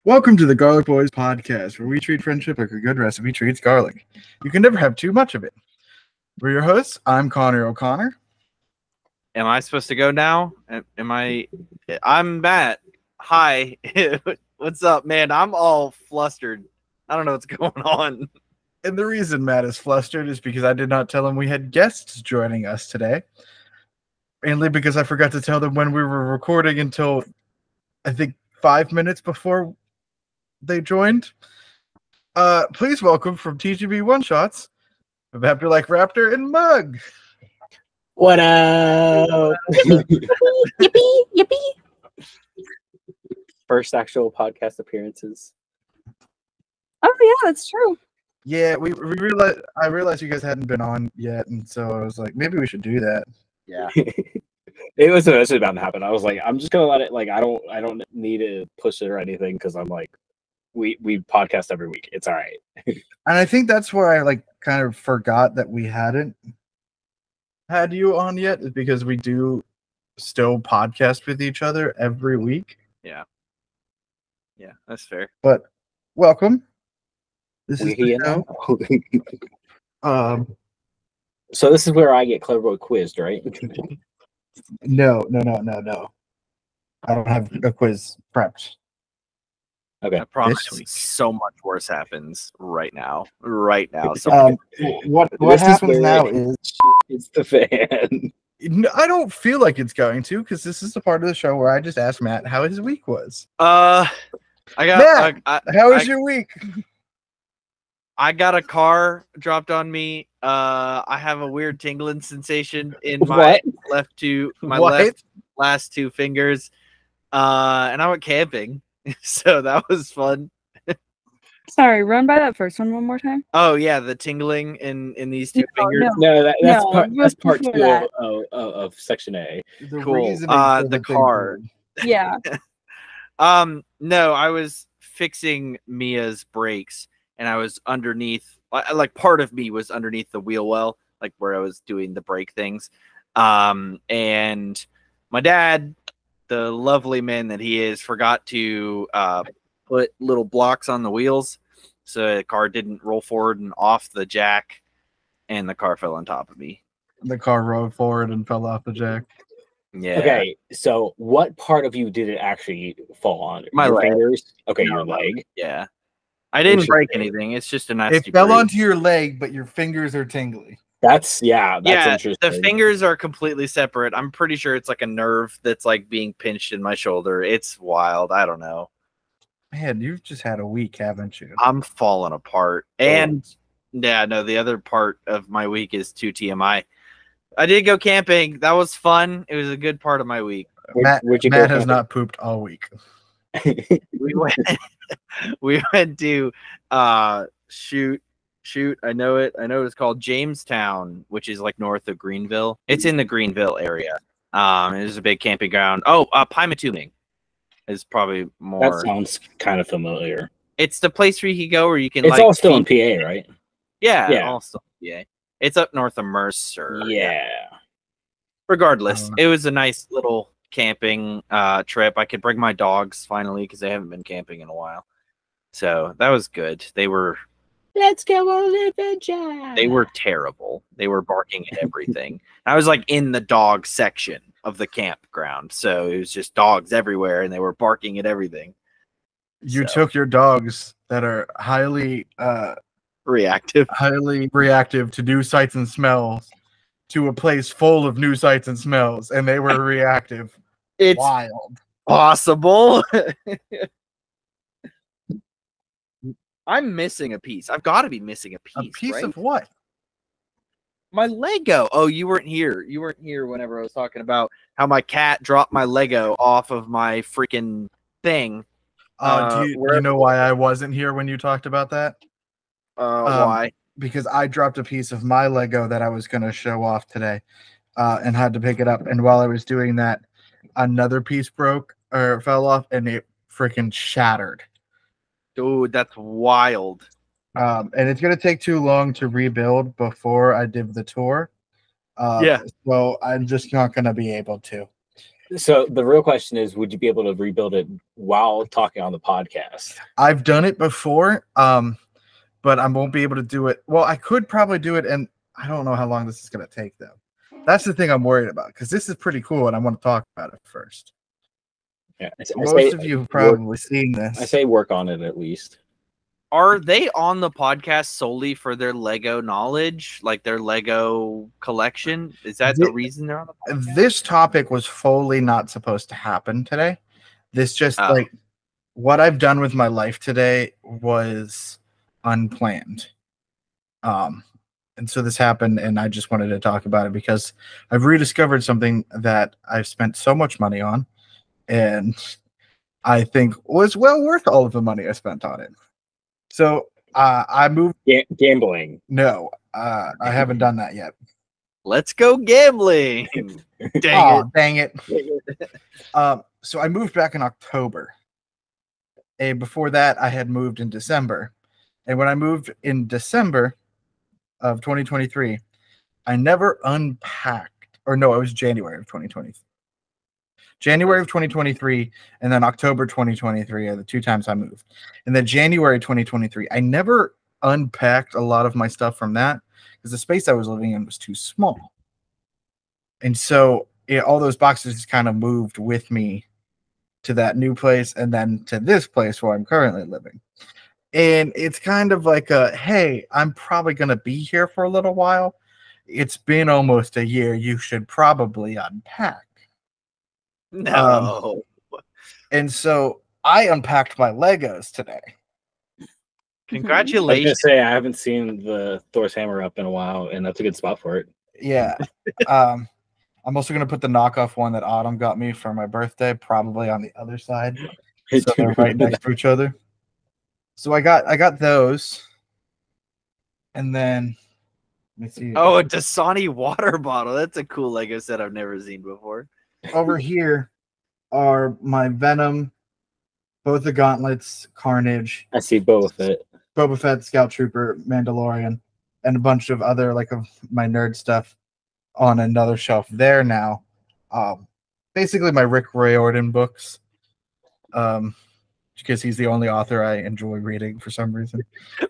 Welcome to the Garlic Boys podcast, where we treat friendship like a good recipe treats garlic. You can never have too much of it. We're your hosts. I'm Connor O'Connor. Am I supposed to go now? I'm Matt. Hi. What's up, man? I'm all flustered. I don't know what's going on. And the reason Matt is flustered is because I did not tell him we had guests joining us today. Mainly because I forgot to tell them when we were recording until, I think, 5 minutes before they joined. Please welcome from TGB One Shots, VaptvrLikeRaptor and Mug. What up? Yippee! Yippee! First actual podcast appearances. Oh yeah, that's true. Yeah, we realized. I realized you guys hadn't been on yet, and so I was like, maybe we should do that. Yeah. It was eventually about to happen. I was like, I'm just gonna let it. Like, I don't need to push it or anything because I'm like, we podcast every week. It's all right. And I think that's where I kind of forgot that we hadn't had you on yet, is because we do still podcast with each other every week. Yeah, that's fair. But welcome. This We is the here show. now. So this is where I get Clever Boy quizzed, right? No. I don't have a quiz prepped. Okay. I promise This you, so much worse happens right now. Right now. What This is happens where now is it's the fan. I don't feel like it's going to, because this is the part of the show where I just asked Matt how his week was. I got Matt, how was your week? I got a car dropped on me. I have a weird tingling sensation in my last two fingers. And I went camping. So that was fun. Sorry, run by that first one more time. Oh yeah, the tingling in these two fingers. No, that's No, part before two that. of section A. Cool. reasoning for The thing car. Yeah. No, I was fixing Mia's brakes, and I was underneath, like part of me was underneath the wheel well, like where I was doing the brake things. And my dad, the lovely man that he is, forgot to put little blocks on the wheels, so the car didn't roll forward and off the jack, and the car fell on top of me. The car rolled forward and fell off the jack. Yeah. Okay, so what part of you did it actually fall on? My Your leg. fingers? Okay, No, your leg. Yeah. I didn't break Interesting. anything. It's just a nasty It fell bruise. onto your leg, but your fingers are tingly. That's Yeah, interesting. the fingers are completely separate. I'm pretty sure it's like a nerve that's like being pinched in my shoulder. It's wild. I don't know. Man, you've just had a week, haven't you? I'm falling apart. And yeah, no, the other part of my week is 2 TMI. I did go camping. That was fun. It was a good part of my week. Where'd you go Matt has camping? not pooped all week. We went we went to shoot. I know it. I know it's called Jamestown, which is like north of Greenville. It's in the Greenville area. It is a big camping ground. Oh, Pymatuming is probably more. That sounds kind of familiar. It's the place where you can go where you can. It's like, all still in PA, right? Yeah, all still in PA. It's up north of Mercer. Yeah. Regardless, it was a nice little camping trip. I could bring my dogs finally because they haven't been camping in a while. So that was good. They were. Let's go on an adventure. They were terrible. They were barking at everything. I was like in the dog section of the campground, so it was just dogs everywhere, and they were barking at everything. You took your dogs that are highly reactive to new sights and smells to a place full of new sights and smells, and they were reactive. It's wild. Possible. I'm missing a piece. I've got to be missing a piece. A piece right? of what? My Lego. Oh, you weren't here. You weren't here whenever I was talking about how my cat dropped my Lego off of my freaking thing. Do you know why I wasn't here when you talked about that? Why? Because I dropped a piece of my Lego that I was going to show off today, and had to pick it up. And while I was doing that, another piece broke or fell off, and it freaking shattered. Dude, that's wild. And it's going to take too long to rebuild before I did the tour. Yeah. So I'm just not going to be able to. So the real question is, would you be able to rebuild it while talking on the podcast? I've done it before, but I won't be able to do it. Well, I could probably do it, and I don't know how long this is going to take, though. That's the thing I'm worried about, because this is pretty cool, and I want to talk about it first. Yeah, Most of you have probably seen this. I say work on it at least. Are they on the podcast solely for their Lego knowledge, like their Lego collection? Is that the reason they're on the podcast? This topic was fully not supposed to happen today. This just like what I've done with my life today was unplanned. And so this happened, and I just wanted to talk about it because I've rediscovered something that I've spent so much money on, and I think was well worth all of the money I spent on it. So I moved. Gambling. No, I haven't done that yet. Let's go gambling. Dang it. So I moved back in October. And before that, I had moved in December. And when I moved in December of 2023, I never unpacked. Or no, it was January of 2023. January of 2023 and then October 2023 are the two times I moved. And then January 2023, I never unpacked a lot of my stuff from that because the space I was living in was too small. And so all those boxes just kind of moved with me to that new place and then to this place where I'm currently living. And it's kind of like hey, I'm probably going to be here for a little while. It's been almost a year. You should probably unpack. No. And so I unpacked my Legos today. Congratulations. I was gonna say I haven't seen the Thor's hammer up in a while, and that's a good spot for it. Yeah. I'm also gonna put the knockoff one that Autumn got me for my birthday, probably on the other side. So they're right next to each other. So I got those. And then let me see. Oh, a Dasani water bottle. That's a cool Lego set I've never seen before. Over here are my Venom, both the gauntlets, Carnage. I see Boba Fett. Boba Fett, Scout Trooper, Mandalorian, and a bunch of other like of my nerd stuff on another shelf there now. Basically my Rick Riordan books. Because he's the only author I enjoy reading for some reason.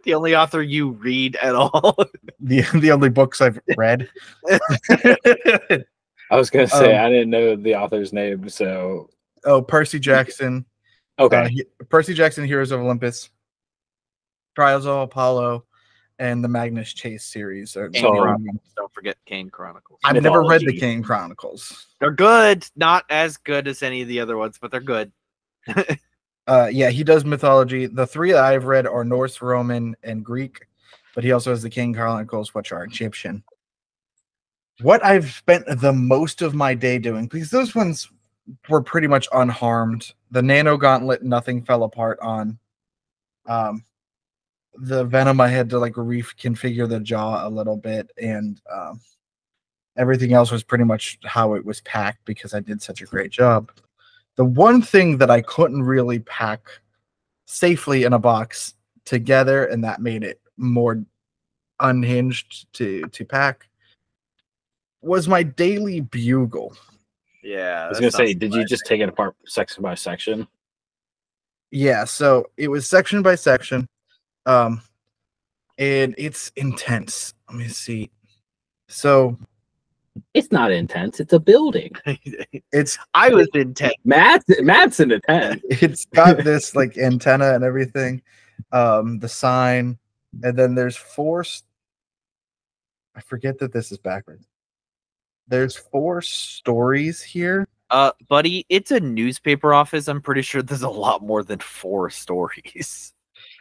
The only author you read at all. the only books I've read. I was gonna say I didn't know the author's name, so Percy Jackson. Okay. Percy Jackson, Heroes of Olympus, Trials of Apollo, and the Magnus Chase series. Don't forget Kane Chronicles. I've never read the Kane Chronicles. They're good. Not as good as any of the other ones, but they're good. Yeah, he does mythology. The three that I've read are Norse, Roman, and Greek, but he also has the Kane Chronicles, which are Egyptian. What I've spent the most of my day doing, because those ones were pretty much unharmed. The Nano Gauntlet, nothing fell apart on. The Venom, I had to like reconfigure the jaw a little bit, and everything else was pretty much how it was packed because I did such a great job. The one thing that I couldn't really pack safely in a box together, and that made it more unhinged to pack, was my daily bugle. Yeah. I was gonna say, did you just take it apart section by section? Yeah, so it was section by section. And it's intense. Let me see. So it's not intense, it's a building. I was intense. Matt's in a tent. It's got this like antenna and everything. The sign, and then there's four. I forget that this is backwards. There's 4 stories here. Buddy, it's a newspaper office. I'm pretty sure there's a lot more than 4 stories.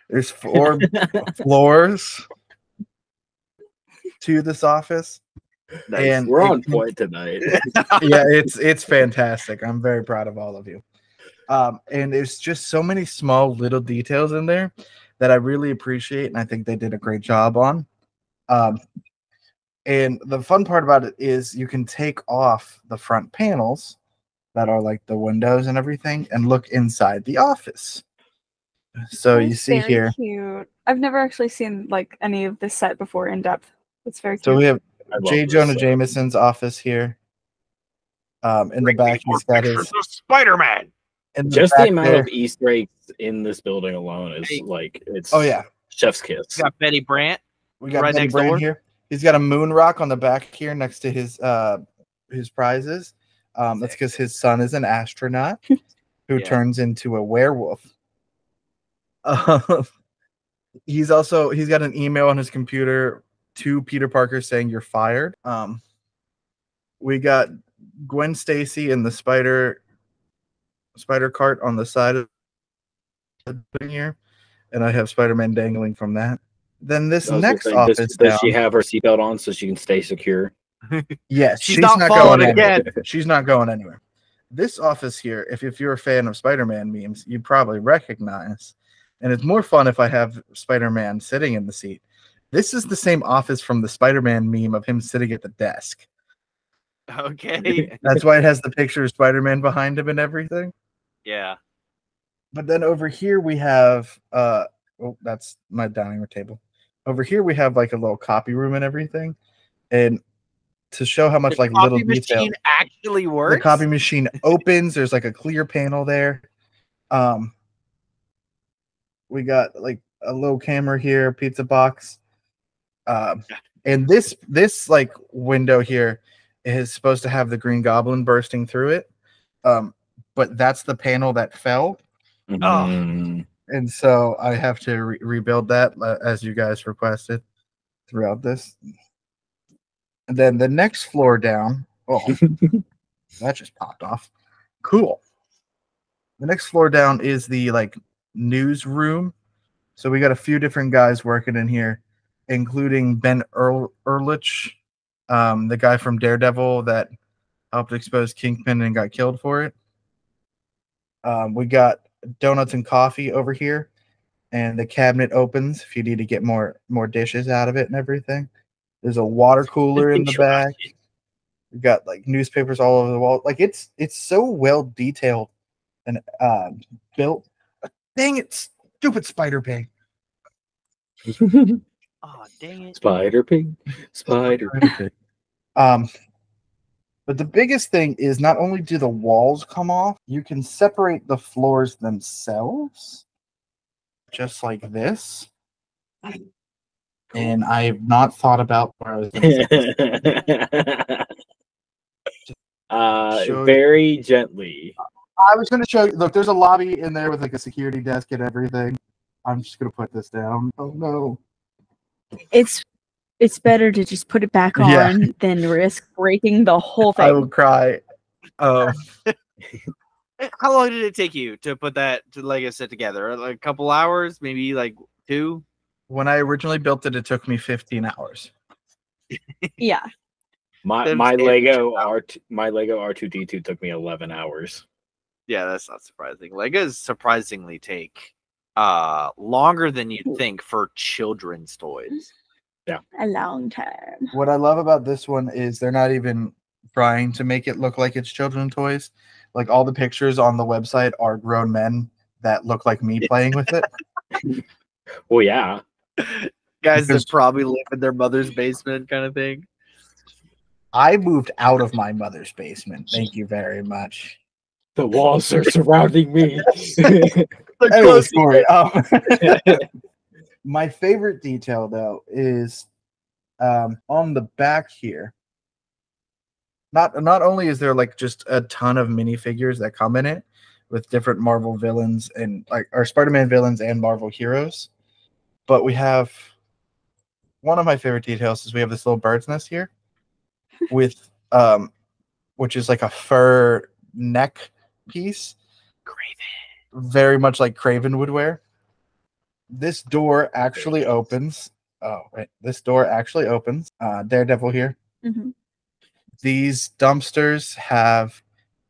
There's 4 floors to this office. Nice. And We're on point tonight. Yeah, it's fantastic. I'm very proud of all of you. And there's just so many small little details in there that I really appreciate, and I think they did a great job on. And the fun part about it is you can take off the front panels that are like the windows and everything and look inside the office. So That's you see very here. cute. I've never actually seen like any of this set before in depth. It's very cute. So we have I love J. this Jonah set. Jameson's office here. In the back, he's got his Spider-Man. Just the amount of Easter eggs in this building alone is like it's chef's kiss. We got Betty Brant. We got right Betty next Brant door. here. He's got a moon rock on the back here next to his prizes. That's because his son is an astronaut who turns into a werewolf. He's got an email on his computer to Peter Parker saying you're fired. We got Gwen Stacy in the spider cart on the side of the thing here, and I have Spider-Man dangling from that. Then this next office does she have her seatbelt on so she can stay secure? Yes, she's not falling again. She's not going anywhere. This office here, if you're a fan of Spider-Man memes, you probably recognize, and it's more fun if I have Spider-Man sitting in the seat. This is the same office from the Spider-Man meme of him sitting at the desk. Okay. That's why it has the picture of Spider-Man behind him and everything. Yeah. But then over here we have that's my dining room table. Over here we have like a little copy room and everything. And to show how much the like little copy detail machine actually works. The copy machine opens, there's like a clear panel there. We got like a little camera here, pizza box. And this like window here is supposed to have the Green Goblin bursting through it. But that's the panel that fell. Mm-hmm. And so I have to rebuild that as you guys requested throughout this. And then the next floor down. Oh, that just popped off. Cool. The next floor down is the like newsroom. So we got a few different guys working in here, including Ben Ehrlich, the guy from Daredevil that helped expose Kingpin and got killed for it. We got donuts and coffee over here, and the cabinet opens if you need to get more dishes out of it and everything. There's a water cooler in the back. We got like newspapers all over the wall. Like it's so well detailed and built. Dang it, stupid Spider Pig. Oh, dang it. Spider Pig. But the biggest thing is not only do the walls come off, you can separate the floors themselves, just like this. And I have not thought about where I was going to very gently. I was going to show you. Look, there's a lobby in there with like a security desk and everything. I'm just going to put this down. Oh no. It's better to just put it back on than risk breaking the whole thing. I will cry. How long did it take you to put that Lego set together? Like a couple hours, maybe like 2? When I originally built it, it took me 15 hours. Yeah. My Lego R2D2 took me 11 hours. Yeah, that's not surprising. Legos surprisingly take longer than you'd think for children's toys. Yeah. A long time. What I love about this one is they're not even trying to make it look like it's children's toys. Like all the pictures on the website are grown men that look like me playing with it. Well, yeah. Guys that probably live in their mother's basement kind of thing. I moved out of my mother's basement. Thank you very much. The walls are surrounding me. Anyways, Cory, my favorite detail, though, is on the back here. Not only is there like just a ton of minifigures that come in it with different Marvel villains and like our Spider-Man villains and Marvel heroes, but we have one of my favorite details is we have this little bird's nest here with which is like a fur neck piece. Craven. Very much like Craven would wear. This door actually opens. Oh, wait. This door actually opens. Daredevil here. Mm-hmm. These dumpsters have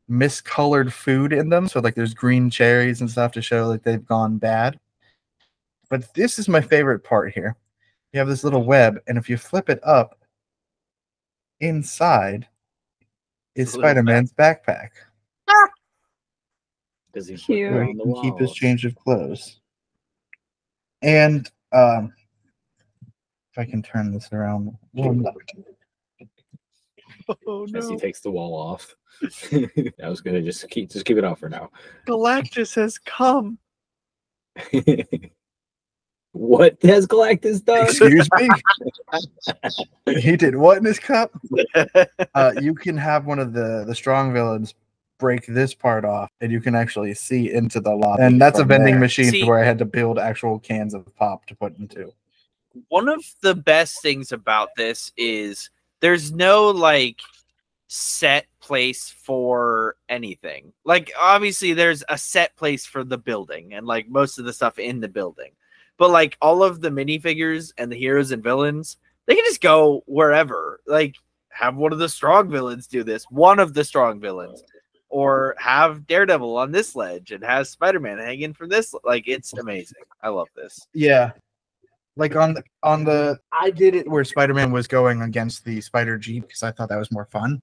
miscolored food in them. So like there's green cherries and stuff to show like they've gone bad. But this is my favorite part here. You have this little web, and if you flip it up, inside is Spider-Man's backpack. Does he Cute. Where he can keep his change of clothes. And if I can turn this around. Oh as he no. takes the wall off. I was gonna just keep it off for now. Galactus has come. What has Galactus done? Excuse me. He did what in his cup? You can have one of the strong villains break this part off, and you can actually see into the lobby. And that's a vending machine where I had to build actual cans of pop to put into. One of the best things about this is there's no like set place for anything. Like obviously there's a set place for the building and like most of the stuff in the building. But like all of the minifigures and the heroes and villains, they can just go wherever. Like have one of the strong villains do this, one of the strong villains, or have Daredevil on this ledge and has Spider-Man hanging from this. Like it's amazing. I love this. Yeah. Like on the I did it where Spider-Man was going against the Spider Jeep because I thought that was more fun.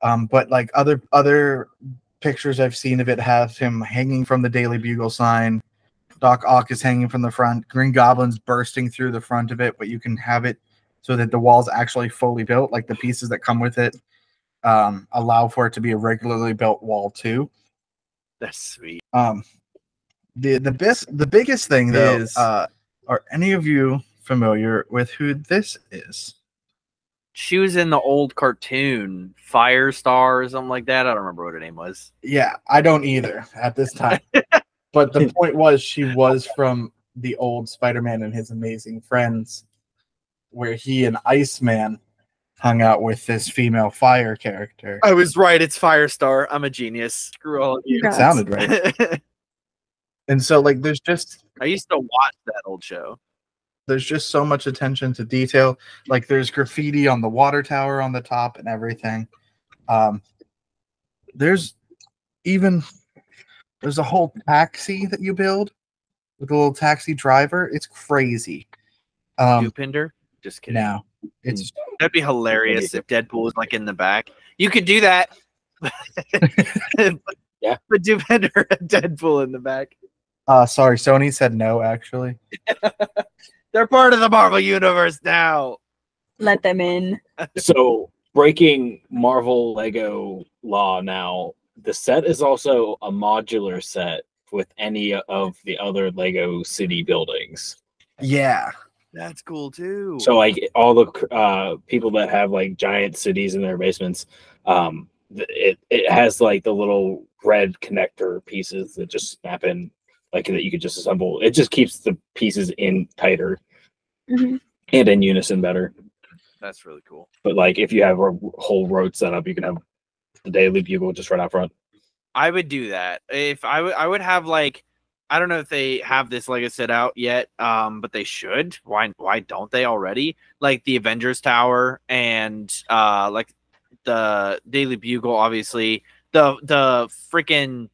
But like other pictures I've seen of it have him hanging from the Daily Bugle sign. Doc Ock is hanging from the front. Green Goblin's bursting through the front of it, but you can have it so that the wall's actually fully built. Like the pieces that come with it allow for it to be a regularly built wall too. That's sweet. The biggest thing though is are any of you familiar with who this is? She was in the old cartoon Firestar or something like that. I don't remember what her name was. Yeah, I don't either at this time. But the point was she was from the old Spider-Man and His Amazing Friends, where he and Iceman hung out with this female fire character. I was right. It's Firestar. I'm a genius. Screw all of you. It sounded right. And so, like, I used to watch that old show. There's just so much attention to detail. Like, there's graffiti on the water tower on the top and everything. There's a whole taxi that you build with a little taxi driver. It's crazy. Dupinder? Just kidding. No, that'd be hilarious if Deadpool was like in the back. You could do that. Yeah. But Dupinder and Deadpool in the back. Sorry, Sony said no, actually. They're part of the Marvel Universe now. Let them in. So, breaking Marvel Lego law now, the set is also a modular set with any of the other Lego city buildings. Yeah. That's cool too. So, like, all the people that have, like, giant cities in their basements, it has, like, the little red connector pieces that just snap in, like, that you could just assemble. It just keeps the pieces in tighter and in unison better. That's really cool. But, like, if you have a whole road set up, you can have the Daily Bugle just right out front. I would do that. If I would have, like, I don't know if they have this Lego set out yet, but they should. Why don't they already? Like the Avengers Tower and like the Daily Bugle, obviously. The freaking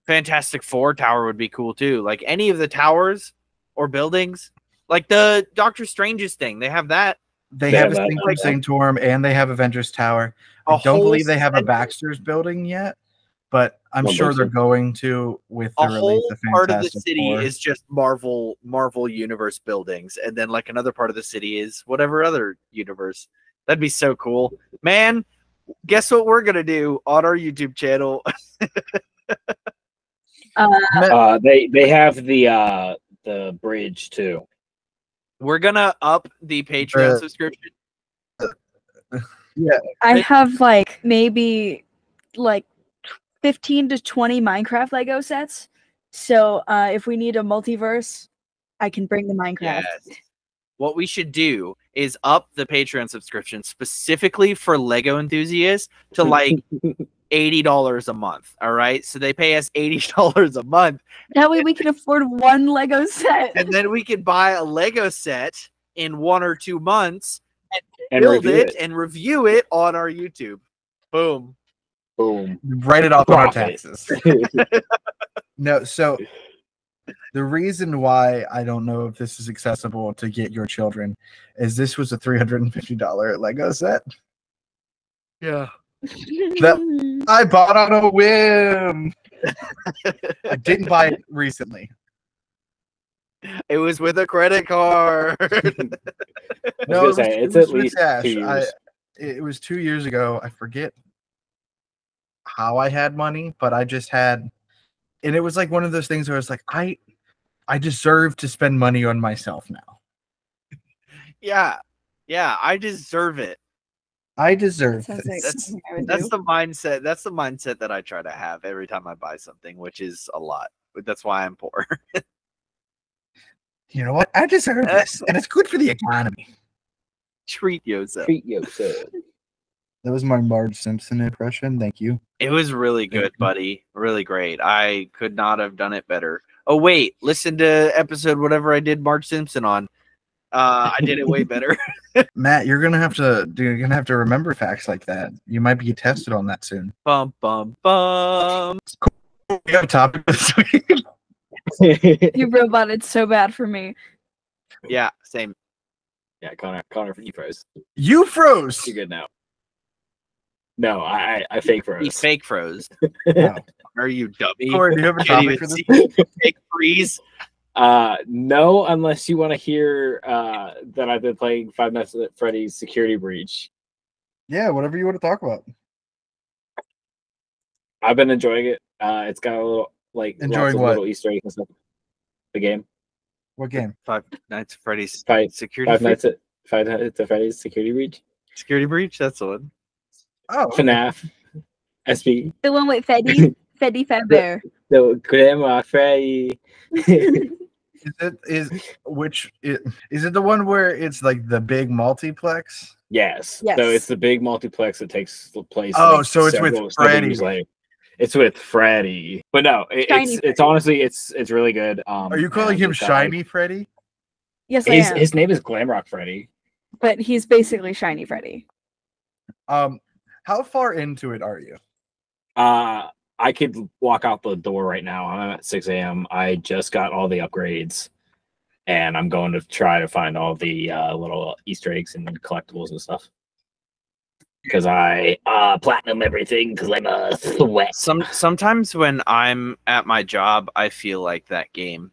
Fantastic Four tower would be cool too. Like any of the towers or buildings, like the Doctor Strange's thing. They have that. They have a thing from Sanctorum and they have Avengers Tower. I don't believe they have a Baxter's building yet, but I'm sure they're going to with the release of Fantastic Four. Part of the city is just Marvel Universe buildings, and then like another part of the city is whatever other universe. That'd be so cool, man. Guess what we're gonna do on our YouTube channel? They have the bridge too. We're gonna up the Patreon subscription. Yeah, I have like maybe like 15 to 20 Minecraft Lego sets. So if we need a multiverse, I can bring the Minecraft. Yes. What we should do is up the Patreon subscription specifically for Lego enthusiasts to like $80 a month. All right. So they pay us $80 a month. That way we can afford one Lego set. And then we can buy a Lego set in 1 or 2 months and build it and review it on our YouTube. Boom. Boom. Write it off on our taxes. No, so the reason why I don't know if this is accessible to get your children is this was a $350 Lego set. Yeah. That I bought on a whim. I didn't buy it recently. It was with a credit card. No, it's at least 2 years. it was 2 years ago. I forget how I had money, but I just had, and it was like one of those things where it's like I deserve to spend money on myself now. Yeah, I deserve it. I deserve Sounds this. like something I would That's do. the mindset. That's the mindset that I try to have every time I buy something, which is a lot. But that's why I'm poor. You know what? I deserve this, and it's good for the economy. Treat yourself. Treat yourself. That was my Marge Simpson impression. Thank you. It was really good, buddy. Really great. I could not have done it better. Oh wait, listen to episode whatever I did Marge Simpson on. I did it way better. Matt, you're gonna have to remember facts like that. You might be tested on that soon. Bum bum bum. We have a topic this week. You robot, it's so bad for me. Yeah, same. Yeah, Connor, you froze. You froze. You're good now. No, I fake He froze. fake froze. Wow. Are you dummy? Corey, do you have a Can't topic even for this? see you fake freeze. No, unless you want to hear that I've been playing Five Nights at Freddy's Security Breach. Yeah, whatever you want to talk about. I've been enjoying it. It's got a little lots Enjoying of what? little Easter eggs and stuff. The game. What game? Five Nights at Freddy's Five security Nights at Freddy's Security Breach. security breach. That's the one. Oh, FNAF. SP. The one with Freddy Fazbear. The Grandma Freddy. Is it the one where it's like the big multiplex? Yes. Yes. So it's the big multiplex that takes place. Oh, like, so it's with several Freddy. years later. It's with Freddy. But no, Shiny it's honestly it's really good. Are you calling and him it's got, Shiny Freddy? Yes, I Like, am. his name is Glamrock Freddy. But he's basically Shiny Freddy. How far into it are you? I could walk out the door right now. I'm at 6 a.m. I just got all the upgrades, and I'm going to try to find all the little Easter eggs and collectibles and stuff. Because I platinum everything because I'm a sweat. Sometimes when I'm at my job, I feel like that game.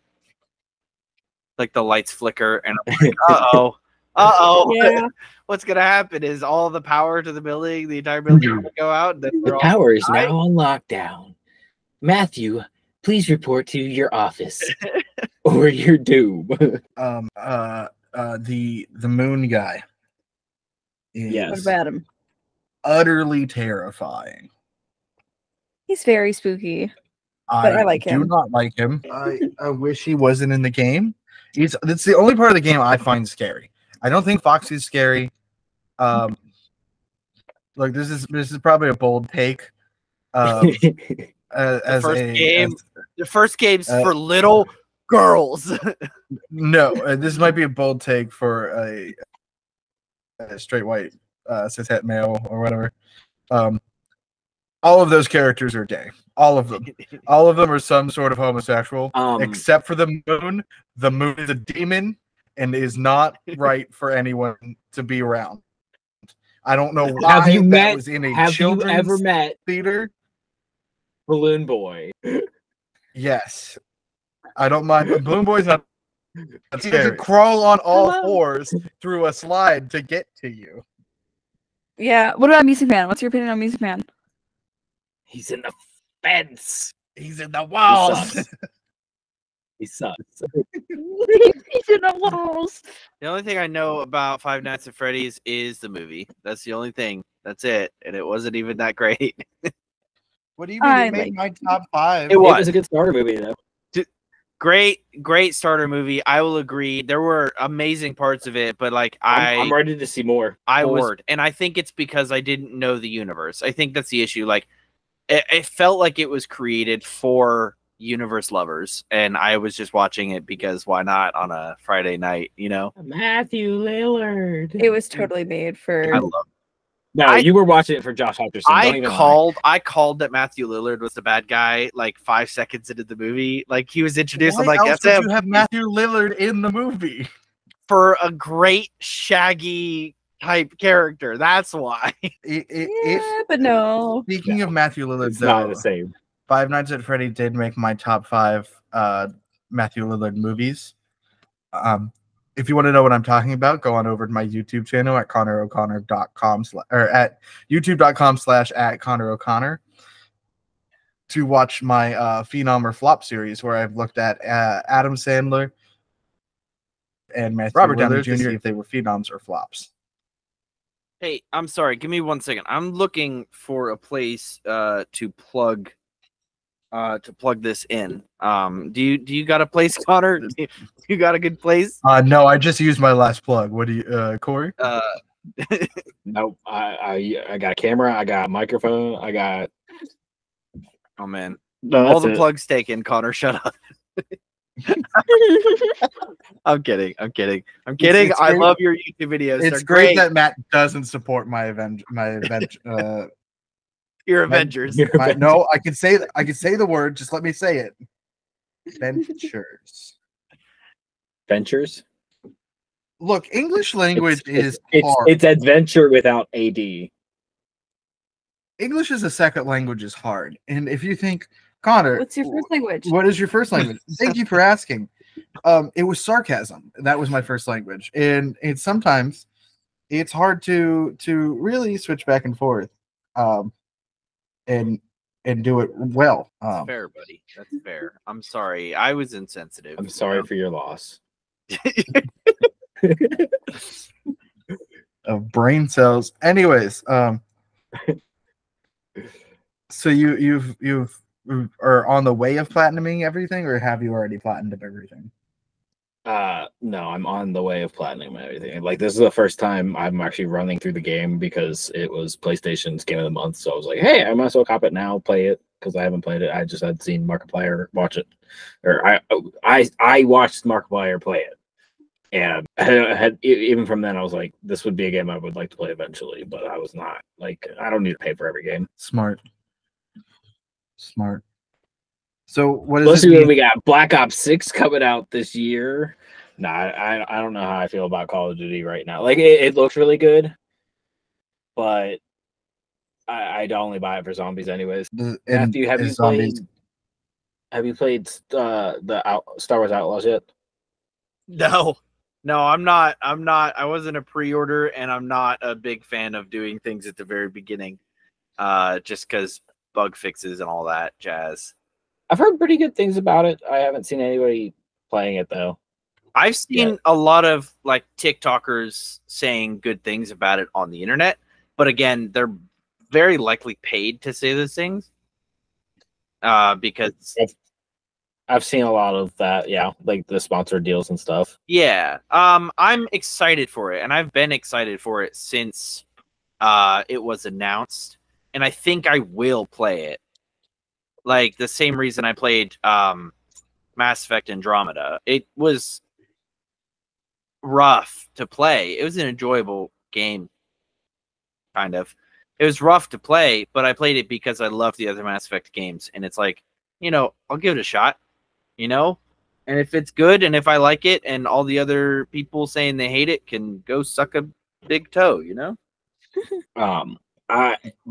Like the lights flicker, and I'm like, uh-oh. Yeah. What's gonna happen is all the power to the building, the entire building will go out. And then The we're all tower is die. now on lockdown. Matthew, please report to your office or your doom. The moon guy is Yes. What about him? utterly terrifying. He's very spooky. But I like do him. not like him. I wish he wasn't in the game. That's the only part of the game I find scary. I don't think Foxy's scary. Look, this is probably a bold take. The first game's for little girls. No, this might be a bold take for a straight white cishet male or whatever. All of those characters are gay. All of them. All of them are some sort of homosexual, except for the moon. The moon is a demon and is not right for anyone to be around. I don't know why Have you that met? was in a Have you children's ever met theater. Balloon Boy? Yes. I don't mind. Balloon Boy's not scary. You crawl on all fours through a slide to get to you. Yeah. What about Music Man? What's your opinion on Music Man? He's in the fence. He's in the walls. He sucks. He's in the walls. The only thing I know about Five Nights at Freddy's is the movie. That's the only thing. That's it. And it wasn't even that great. What do you mean? It made my top 5. It It was a good starter movie, though. Great starter movie. I will agree. There were amazing parts of it, but like I'm ready to see more. I was, and I think it's because I didn't know the universe. I think that's the issue. Like, it felt like it was created for universe lovers, and I was just watching it because why not on a Friday night, you know? Matthew Lillard. It was totally made for. I love. No, you were watching it for Josh Hutcherson. I called that Matthew Lillard was the bad guy like 5 seconds into the movie. Like he was introduced. I'm Why like, else that's would him you have Matthew Lillard in the movie for a great Shaggy type character. That's why. But no. Speaking of Matthew Lillard, It's though, not the same. Five Nights at Freddy did make my top 5 Matthew Lillard movies. if you want to know what I'm talking about, go on over to my YouTube channel at ConnorO'Connor.com or at YouTube.com/@ConnorO'Connor to watch my Phenom or Flop series where I've looked at Adam Sandler and Robert Downey Jr. to see if they were phenoms or flops. Hey, I'm sorry. Give me 1 second. I'm looking for a place to plug this in. Do you got a place, Connor? Do you got a good place? No, I just used my last plug. What do you, Cory? Nope. I got a camera. I got a microphone. I got. Oh man, No, all the plugs taken. Connor, shut up. I'm kidding. It's I love your YouTube videos. It's great that Matt doesn't support my event. Your Avengers. No, I can say the word. Just let me say it. Ventures. Look, English language is hard. It's adventure without AD. English as a second language is hard. And if you think, Connor, What's your first language? What is your first language? Thank you for asking. It was sarcasm. That was my first language. And sometimes it's hard to really switch back and forth. And do it well. That's fair, buddy. That's fair. I'm sorry. I was insensitive. I'm sorry for your loss. Of brain cells. Anyways, so you've are on the way of platinuming everything, or have you already platinumed everything? No, I'm on the way of platinum and everything. Like, this is the first time I'm actually running through the game because it was PlayStation's Game of the Month. So I was like, hey, I might as well cop it now, play it, because I haven't played it. I just had seen Markiplier watch it, or I watched Markiplier play it, and I had even from then I was like, this would be a game I would like to play eventually, but I was not like, I don't need to pay for every game. Smart. So what is Plus, we got Black Ops 6 coming out this year. Nah, I don't know how I feel about Call of Duty right now. Like, it looks really good, but I'd only buy it for zombies anyways. Matthew, have you played the Star Wars Outlaws yet? No, I'm not. I wasn't a pre-order, and I'm not a big fan of doing things at the very beginning, just because bug fixes and all that jazz. I've heard pretty good things about it. I haven't seen anybody playing it though. I've seen a lot of like TikTokers saying good things about it on the internet, but again, they're very likely paid to say those things. Because I've seen a lot of that, yeah, like the sponsored deals and stuff. Yeah. I'm excited for it, and I've been excited for it since it was announced, and I think I will play it. Like the same reason I played Mass Effect Andromeda. It was rough to play. It was an enjoyable game, kind of. It was rough to play, but I played it because I love the other Mass Effect games, and it's like, I'll give it a shot, and if it's good, and if I like it, and all the other people saying they hate it can go suck a big toe,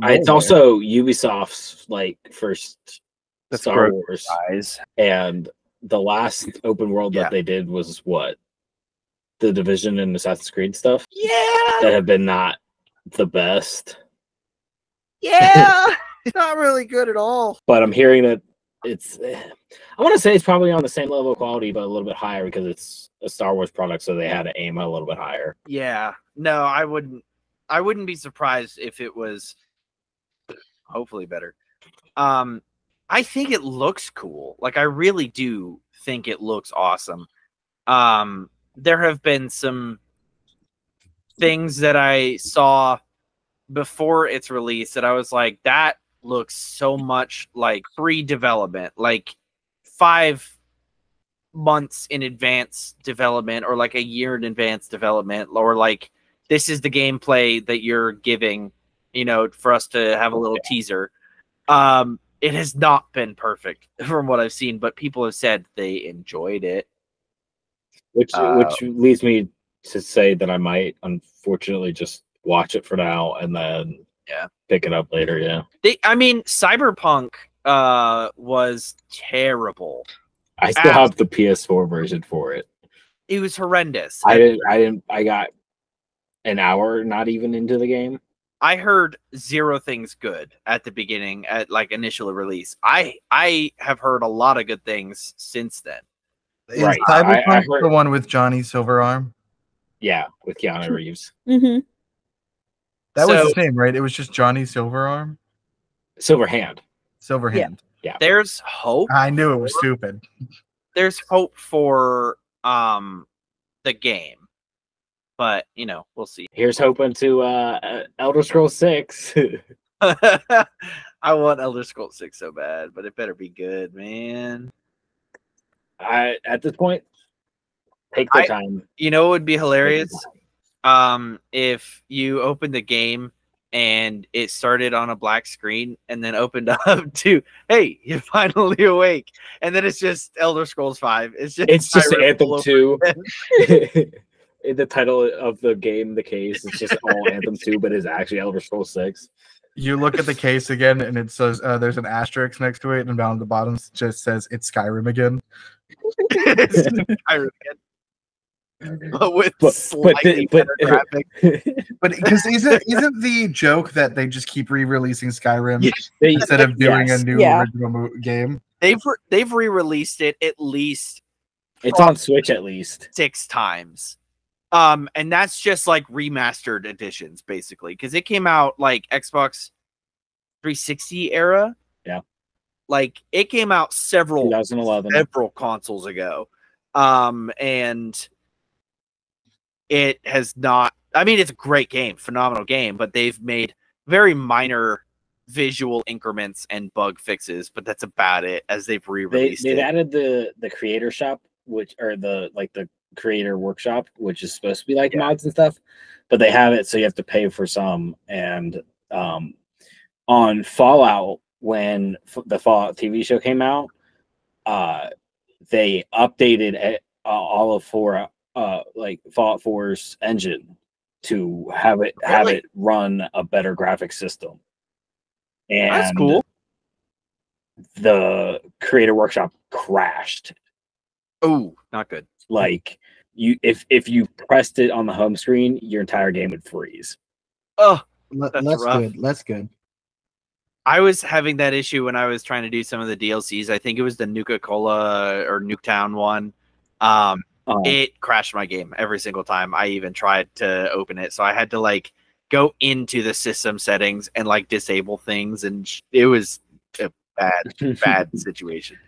It's also Ubisoft's like first Star Wars, guys. And the last open world that they did was what? The Division and Assassin's Creed stuff? Yeah. That have been not the best. Yeah. It's not really good at all. But I'm hearing that it's, I want to say it's probably on the same level of quality, but a little bit higher because it's a Star Wars product, so they had to aim a little bit higher. Yeah. No, I wouldn't be surprised if it was hopefully better. I think it looks cool. Like, I really do think it looks awesome. There have been some things that I saw before its release that I was like, that looks so much like pre-development, like 5 months in advance development, or like a year in advance development, or like, this is the gameplay that you're giving, for us to have a little teaser. It has not been perfect from what I've seen, but people have said they enjoyed it. Which leads me to say that I might, unfortunately, just watch it for now and then pick it up later. Yeah. Cyberpunk was terrible. I still have the PS4 version for it. It was horrendous. I got an hour not even into the game. I heard zero things good at the beginning, at like initial release. I have heard a lot of good things since then. Is Right. Cyberpunk I heard- the one with Johnny Silverarm? Yeah, with Keanu Reeves. Mm-hmm. That was So- his name, right? It was just Johnny Silverarm? Silverhand. Silverhand. Yeah. There's hope. I knew it was stupid. There's hope for the game, but you know, we'll see. Here's hoping to Elder Scrolls 6. I want Elder Scrolls 6 so bad, but it better be good, man. At this point, take the time. You know, it would be hilarious if you opened the game and it started on a black screen and then opened up to, hey, you're finally awake, and then it's just Elder Scrolls 5. It's just Skyrim Anthem all over 2. again. In the title of the game, the case, it's just all Anthem 2, but it's actually Elder Scrolls 6. You look at the case again, and it says there's an asterisk next to it, and down at the bottom it just says it's Skyrim again. It's just Skyrim again. But with But slightly better graphics. But because isn't the joke that they just keep re-releasing Skyrim Yeah. instead of doing Yes. a new Yeah. original game? They've re-released it at least It's on Switch at least. 6 times. And that's just like remastered editions, basically, because it came out like Xbox 360 era. Yeah. Like it came out several 2011. consoles ago. And it has not, I mean, it's a great game, phenomenal game, but they've made very minor visual increments and bug fixes, but that's about it as they've re-released They've it. added the creator shop, which or the creator workshop, which is supposed to be like mods and stuff, but they have it so you have to pay for some. And on Fallout, when the Fallout TV show came out, they updated all of Fallout 4's engine to have it run a better graphic system. And That's cool. The creator workshop crashed. Oh, not good. Like if you pressed it on the home screen, your entire game would freeze. Oh, That's rough. good. That's good. I was having that issue when I was trying to do some of the DLCs. I think it was the Nuka-Cola or Nuketown one. It crashed my game every single time I even tried to open it. So I had to like go into the system settings and like disable things, and it was a bad situation.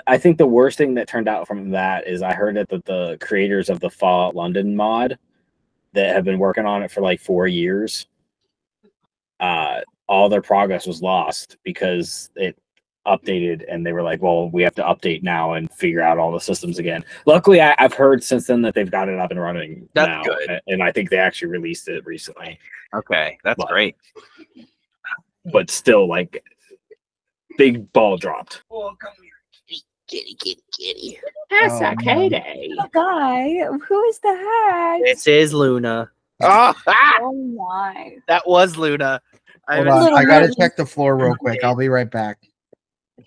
I think the worst thing that turned out from that is I heard that the creators of the Fallout London mod that have been working on it for like 4 years, all their progress was lost because it updated and they were like, well, we have to update now and figure out all the systems again. Luckily, I've heard since then that they've got it up and running now. Good. And I think they actually released it recently. Okay, that's great. But still, like, big ball dropped. Oh, come here. Kitty. That's Oh, Katie. Oh, guy, who is the heck? This is Luna. Oh, Oh my! that was Luna. Hold was- on. I gotta Little- check the floor real quick. I'll be right back.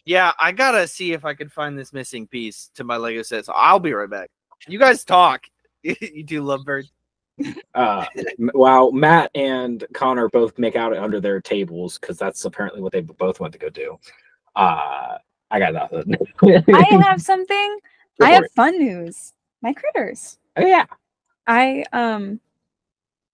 Yeah, I gotta see if I can find this missing piece to my Lego set. So I'll be right back. You guys talk. You do love birds. While Matt and Connor both make out under their tables, because that's apparently what they both went to go do. I got nothing. I have something. Go I for have it. fun news. My critters. Oh, yeah. I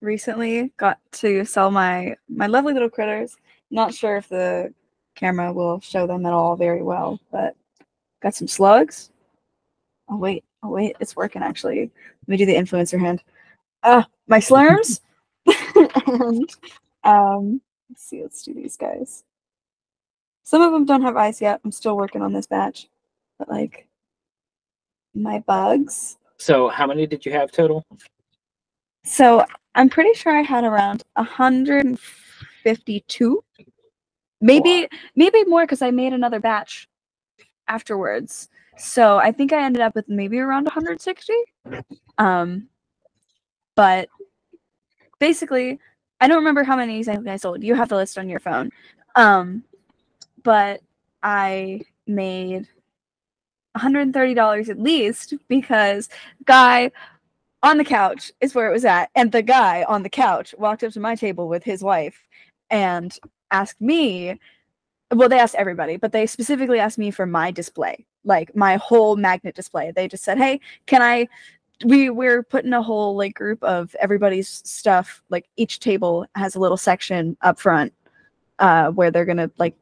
recently got to sell my lovely little critters. Not sure if the camera will show them at all very well, but got some slugs. Oh wait, it's working actually. Let me do the influencer hand. My slurms. And let's do these guys. Some of them don't have eyes yet. I'm still working on this batch, but like my bugs. So how many did you have total? So I'm pretty sure I had around 152. Maybe more because I made another batch afterwards. So I think I ended up with maybe around 160. But basically, I don't remember how many exactly I sold. You have the list on your phone. But I made $130 at least, because guy on the couch is where it was at, and the guy on the couch walked up to my table with his wife and asked me, well, they asked everybody, but they specifically asked me for my display, like my whole magnet display. They just said, hey, we're putting a whole like group of everybody's stuff, like each table has a little section up front where they're gonna like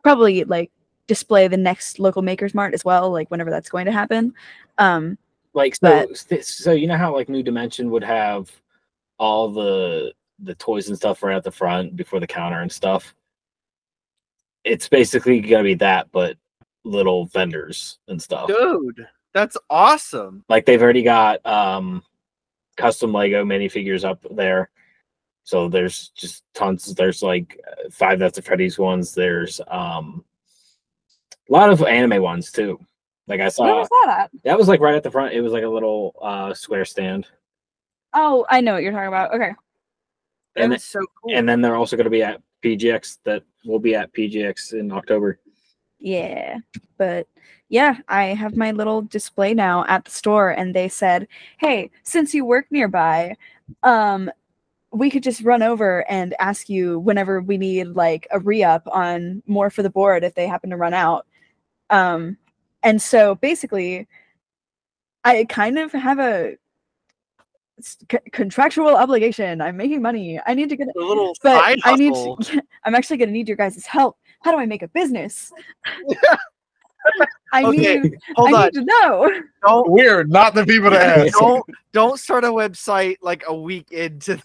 probably like display the next local Makers Mart as well, like whenever that's going to happen. Like so you know how like New Dimension would have all the toys and stuff right at the front before the counter and stuff. It's basically gonna be that, but little vendors and stuff. Dude, that's awesome. Like they've already got custom Lego minifigures up there. So there's just tons. There's like 5 Nights at Freddy's ones. There's a lot of anime ones too. Like I saw. Where was that at? That was like right at the front. It was like a little square stand. Oh, I know what you're talking about. Okay. And That's so cool. And then they're also going to be at PGX. That will be at PGX in October. Yeah, but yeah, I have my little display now at the store, and they said, hey, since you work nearby, we could just run over and ask you whenever we need like a re-up on more for the board if they happen to run out. And so basically, I kind of have a contractual obligation. I'm making money. I need to get a little but side I need hustle. to, I'm actually going to need your guys' help. How do I make a business? I Okay, need hold on. need to know. We're not the people to ask. Don't start a website like a week into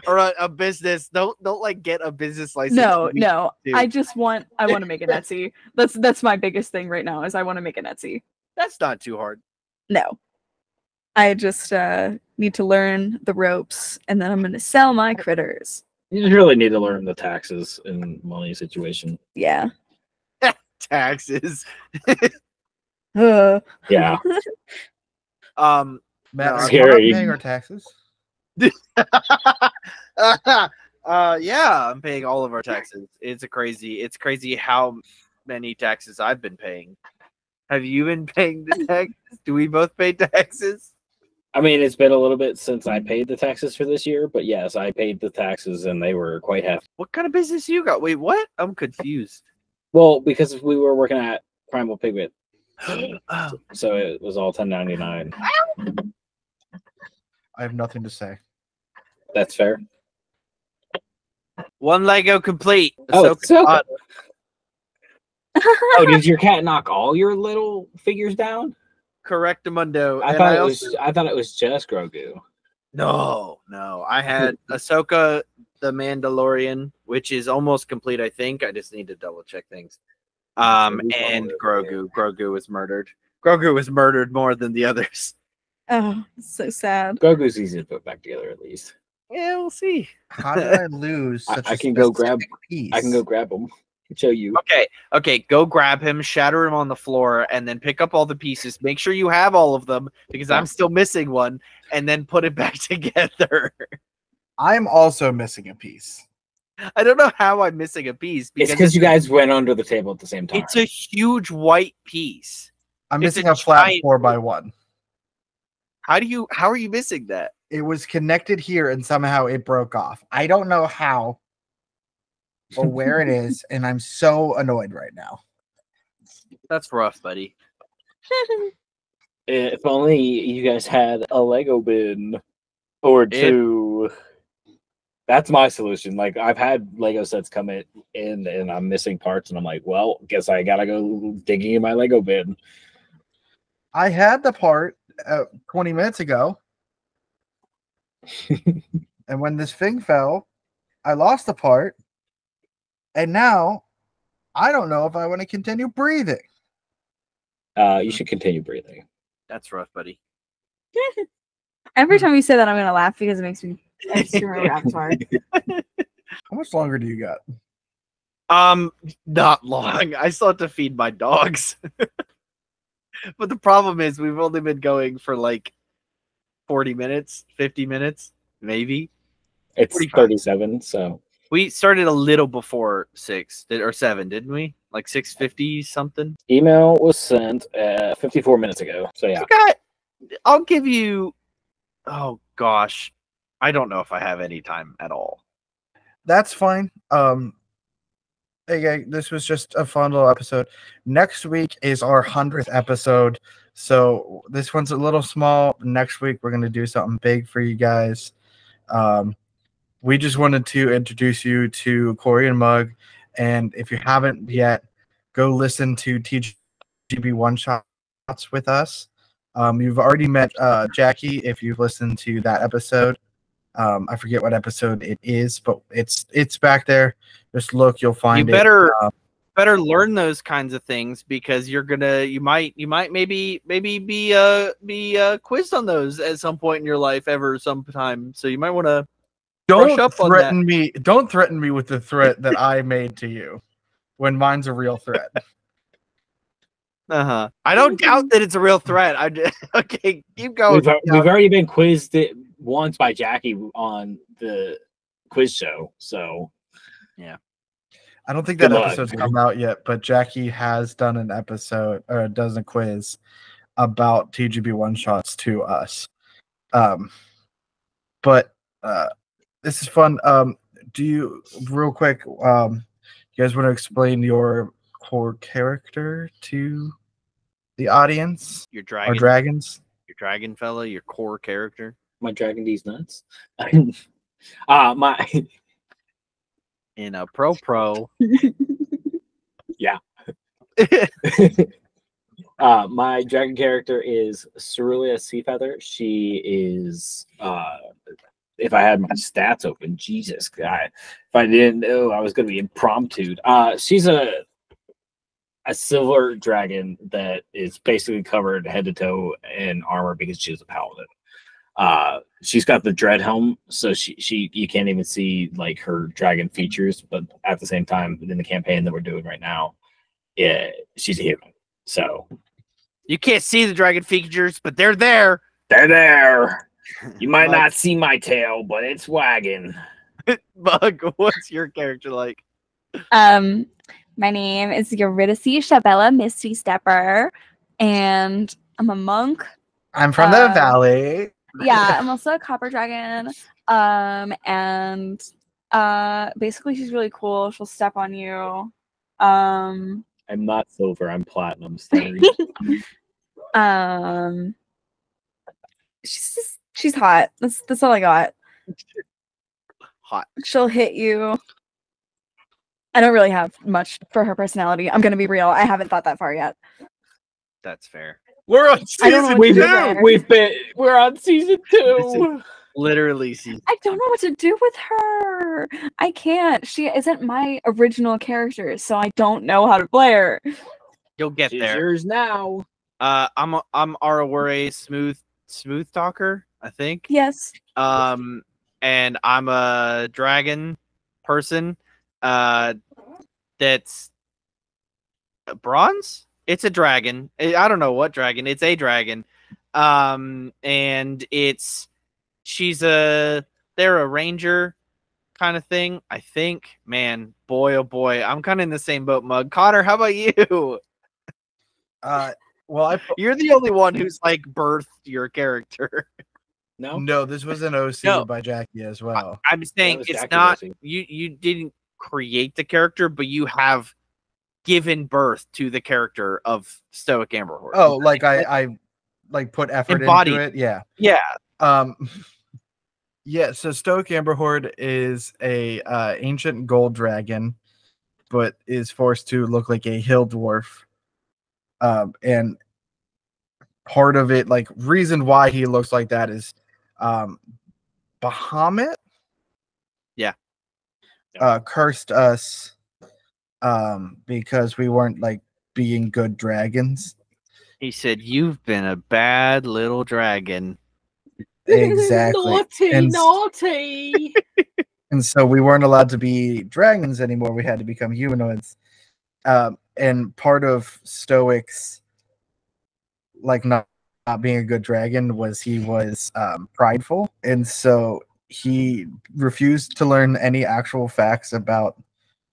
or a business. Don't like get a business license. No. Dude. I want to make an Etsy. That's my biggest thing right now is I want to make an Etsy. That's not too hard. No. I just need to learn the ropes, and then I'm going to sell my critters. You just really need to learn the taxes in money situation. Yeah. Taxes. Yeah. Matt, No, are you not scary. paying our taxes? Yeah, I'm paying all of our taxes. It's crazy how many taxes I've been paying. Have you been paying the taxes? Do we both pay taxes? I mean, it's been a little bit since I paid the taxes for this year, but yes, I paid the taxes and they were quite hefty. What kind of business you got? Wait, what? I'm confused. Well, because we were working at Primal Pigment, Oh, so it was all 1099. I have nothing to say. That's fair. one Lego complete. Oh, it's so Ahsoka. Oh, did your cat knock all your little figures down? Correctamundo. I And thought it was just Grogu. No. I had Ahsoka, the Mandalorian, which is almost complete, I think. I just need to double check things. And Grogu. Grogu was murdered. Grogu was murdered more than the others. Oh, it's so sad. Grogu's easy to put back together at least. Yeah, we'll see. How did I lose such I a can go grab. specific piece? I can go grab them. Show you. Okay, go grab him, shatter him on the floor, and then pick up all the pieces. Make sure you have all of them because I'm still missing one, and then put it back together. I'm also missing a piece. I don't know how I'm missing a piece. It's because you guys went under the table at the same time. It's a huge white piece. I'm It's missing a a flat giant- 4x1. How are you missing that? It was connected here and somehow it broke off. I don't know how or where it is, and I'm so annoyed right now. That's rough, buddy. If only you guys had a Lego bin or two. That's my solution. Like I've had Lego sets come in and I'm missing parts, and I'm like, well, guess I gotta go digging in my Lego bin. I had the part 20 minutes ago, and when this thing fell, I lost the part, and now I don't know if I want to continue breathing. You should continue breathing. That's rough, buddy. Every time you say that, I'm gonna laugh because it makes me extra raptor. How much longer do you got? Not long. I still have to feed my dogs. But the problem is we've only been going for like 40 minutes, 50 minutes, maybe. It's 45. 37, so We started a little before 6 or 7, didn't we? like 6:50 something. Email was sent 54 minutes ago. So yeah. I'll give you. Oh gosh, I don't know if I have any time at all. That's fine. Hey, this was just a fun little episode. Next week is our 100th episode, so this one's a little small. Next week we're gonna do something big for you guys. We just wanted to introduce you to Cory and Mug, and if you haven't yet, go listen to TGB One Shots with us. You've already met Jackie if you've listened to that episode. I forget what episode it is, but it's back there. Just look, you'll find it. You better learn those kinds of things because you might maybe be quizzed on those at some point in your life sometime. So you might want to don't threaten me. Don't threaten me with the threat that I made to you when mine's a real threat. I don't doubt that it's a real threat. Okay, keep going. We've already been quizzed once by Jackie on the quiz show, so yeah. I don't think that episode's come out yet, but Jackie has done an episode or does a quiz about TGB One Shots to us. But this is fun. Do you real quick? You guys want to explain your core character to the audience? Your dragon, or dragons? Your dragon fella, your core character. My dragon D's nuts. My in a pro. Yeah. My dragon character is Cerulean Seafeather. She is if I had my stats open, Jesus God. If I didn't know I was gonna be impromptu. She's a silver dragon that is basically covered head to toe in armor because she's a paladin. She's got the dread helm, so she you can't even see like her dragon features, but at the same time in the campaign that we're doing right now, she's a human. So you can't see the dragon features, but they're there. They're there. You might not see my tail, but it's wagging. Bug, what's your character like? My name is Eurydice Shabella Misty Stepper, and I'm a monk. I'm from the valley. Yeah, I'm also a copper dragon. And basically she's really cool. She'll step on you. I'm not silver, I'm platinum. She's hot. That's all I got. Hot. She'll hit you. I don't really have much for her personality. I'm gonna be real. I haven't thought that far yet. That's fair. We're on season 2. We're on season 2. Literally season. I don't know what to do with her. I can't. She isn't my original character, so I don't know how to play her. You'll get She's there. Yours now. I'm Araware smooth talker, I think. Yes. And I'm a dragon person. That's bronze. It's a dragon. I don't know what dragon. It's a dragon. And they're a ranger kind of thing, I think. Man, boy, oh boy. I'm kind of in the same boat, Mug. Connor, how about you? Well, you're the only one who's like birthed your character. No, this was an OC by Jackie as well. I'm saying it's Jackie's not OC. you didn't create the character, but you have given birth to the character of Stoic Amberhorde. Oh, like I like put effort into it. Yeah. Yeah, so Stoic Amberhorde is a ancient gold dragon, but is forced to look like a hill dwarf. And part of it, like reason why he looks like that is Bahamut. Yeah. Cursed us because we weren't like being good dragons. He said, "You've been a bad little dragon." Exactly. Naughty. And so we weren't allowed to be dragons anymore. We had to become humanoids. And part of Stoic's like not being a good dragon was he was prideful. And so he refused to learn any actual facts about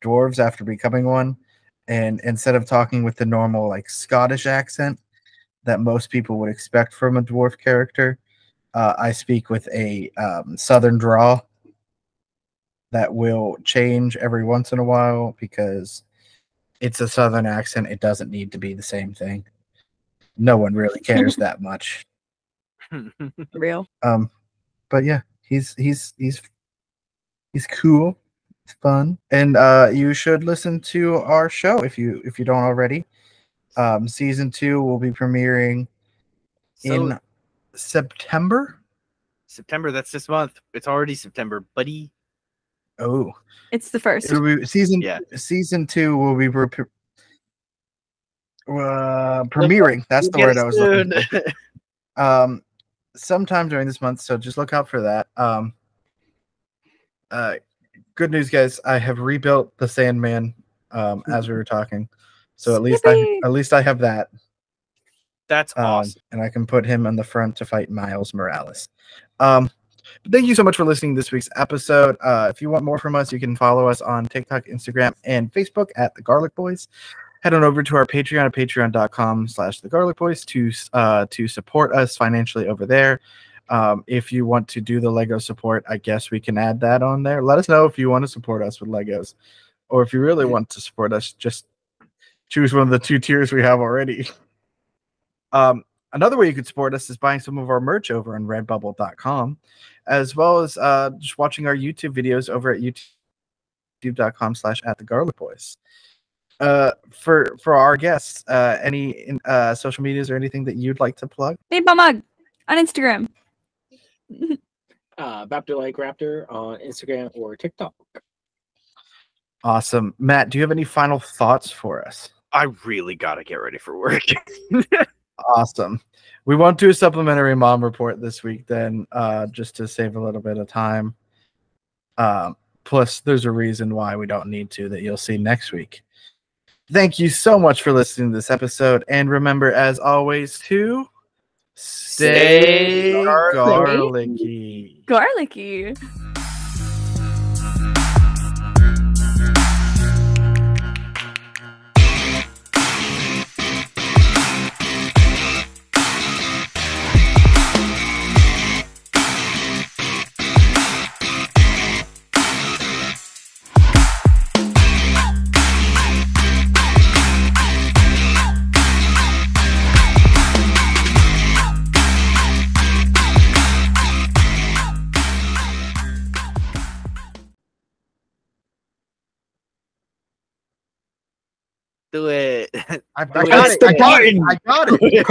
dwarves after becoming one. And instead of talking with the normal like Scottish accent that most people would expect from a dwarf character, I speak with a southern drawl that will change every once in a while because it's a southern accent. It doesn't need to be the same thing. No one really cares that much. Real. But yeah, he's cool. It's fun. And you should listen to our show if you don't already. Season 2 will be premiering in September. September, that's this month. It's already September, buddy. Oh, It's the first. it'll be season. Yeah. Season 2 will be premiering. That's the word I was looking for. Sometime during this month, so just look out for that. Good news, guys. I have rebuilt the Sandman as we were talking, so at least I have that. That's awesome. And I can put him on the front to fight Miles Morales. Thank you so much for listening to this week's episode. If you want more from us, you can follow us on TikTok, Instagram, and Facebook at The Garlic Boys. Head on over to our Patreon at patreon.com/thegarlicboys to support us financially over there. If you want to do the Lego support, I guess we can add that on there. Let us know if you want to support us with Legos, or if you really want to support us, just choose one of the 2 tiers we have already. Another way you could support us is buying some of our merch over on redbubble.com, as well as just watching our YouTube videos over at youtube.com/@thegarlicboys. For our guests, any social medias or anything that you'd like to plug? Need my mug on Instagram. VaptvrLikeRaptor on Instagram or TikTok. Awesome. Matt, do you have any final thoughts for us? I really gotta get ready for work. Awesome. We won't do a supplementary mom report this week then, just to save a little bit of time. Plus, there's a reason why we don't need to that you'll see next week. Thank you so much for listening to this episode. And remember, as always, to stay garlicky. Garlicky. Do it. I got it. I got it.